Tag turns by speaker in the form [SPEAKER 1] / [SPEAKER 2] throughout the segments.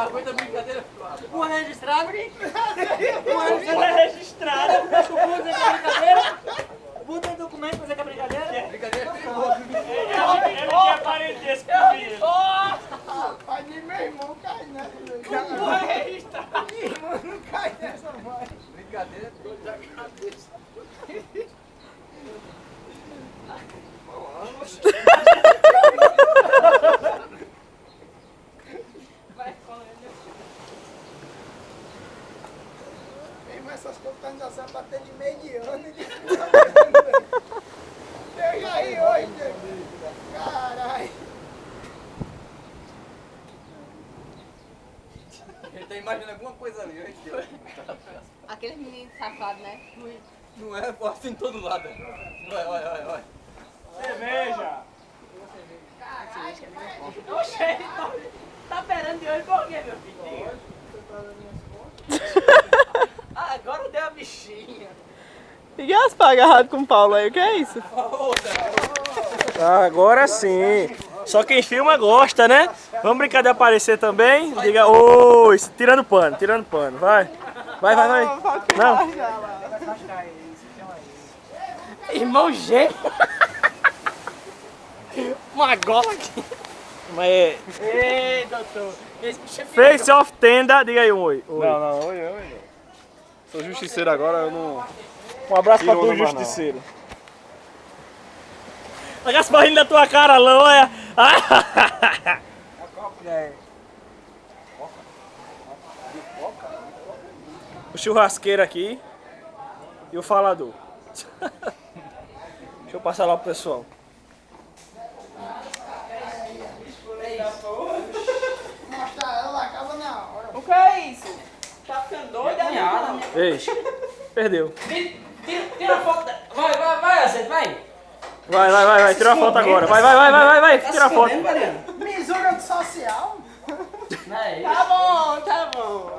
[SPEAKER 1] Aguenta a brincadeira. Uma registrada.
[SPEAKER 2] Uma registrada.
[SPEAKER 1] O Buda é brincadeira. O Buda tem documento pra dizer que é brincadeira. Brincadeira é perigosa.
[SPEAKER 2] Ele quer parentesco comigo.
[SPEAKER 3] Rapaz, nem meu irmão cai nessa.
[SPEAKER 1] Uma registrada.
[SPEAKER 3] Meu irmão não cai nessa, vai.
[SPEAKER 1] Brincadeira é dor da cabeça.
[SPEAKER 3] Mesmo essas organizações bater de mediano e de eu já ri hoje, caralho.
[SPEAKER 1] Ele tá imaginando alguma coisa ali, hein?
[SPEAKER 4] Aqueles meninos safados, né?
[SPEAKER 1] Não é forte em todo lado. Olha.
[SPEAKER 2] Cerveja.
[SPEAKER 1] Oxê, tá perando de olho por quê, meu filho? Agora deu a bichinha.
[SPEAKER 5] E Gaspar agarrado com o Paulo aí, o que é isso?
[SPEAKER 2] Agora sim. Só quem filma gosta, né? Vamos brincar de aparecer também? Diga oi, tirando pano, vai. Vai. Não.
[SPEAKER 1] Irmão gêmeo. Uma gola aqui.
[SPEAKER 2] Mas é.
[SPEAKER 1] Ei, doutor. Esse bicho é
[SPEAKER 2] Face of Tenda, diga aí um oi.
[SPEAKER 6] Não, oi. Sou justiceiro agora, eu não...
[SPEAKER 2] Um abraço pra
[SPEAKER 6] Tiro
[SPEAKER 2] tu,
[SPEAKER 6] onda mais
[SPEAKER 2] justiceiro. Olha as barrinhas da tua cara, Lão, olha. O churrasqueiro aqui e o falador. Deixa eu passar lá pro pessoal.
[SPEAKER 3] Mostrar ela, acaba na hora.
[SPEAKER 1] O que é isso? Tá ficando doido, né?
[SPEAKER 2] Ei, perdeu.
[SPEAKER 1] Tira a foto. Vai, Aceito, vai.
[SPEAKER 2] Vai, tira uma foto agora. Vai, tira a foto.
[SPEAKER 3] Misura de social.
[SPEAKER 1] Tá bom.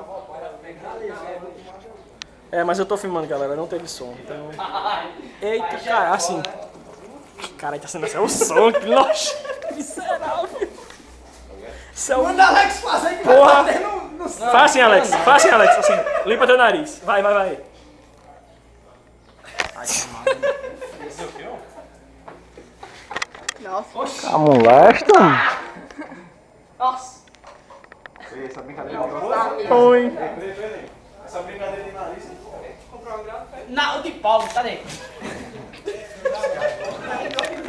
[SPEAKER 2] É, mas eu tô filmando, galera, não teve som, então... Eita, cara, assim... Caralho, tá sendo assim, o som, que nojo, miserável. Isso é um...
[SPEAKER 3] Manda Alex fazer que
[SPEAKER 2] Porra.
[SPEAKER 3] vai bater no
[SPEAKER 2] Faz assim, Alex, assim, limpa teu nariz. Vai.
[SPEAKER 5] A molesta?
[SPEAKER 1] Nossa.
[SPEAKER 6] Essa brincadeira
[SPEAKER 2] Oi.
[SPEAKER 6] Essa brincadeira de nariz...
[SPEAKER 1] Não, o de Paulo, cadê?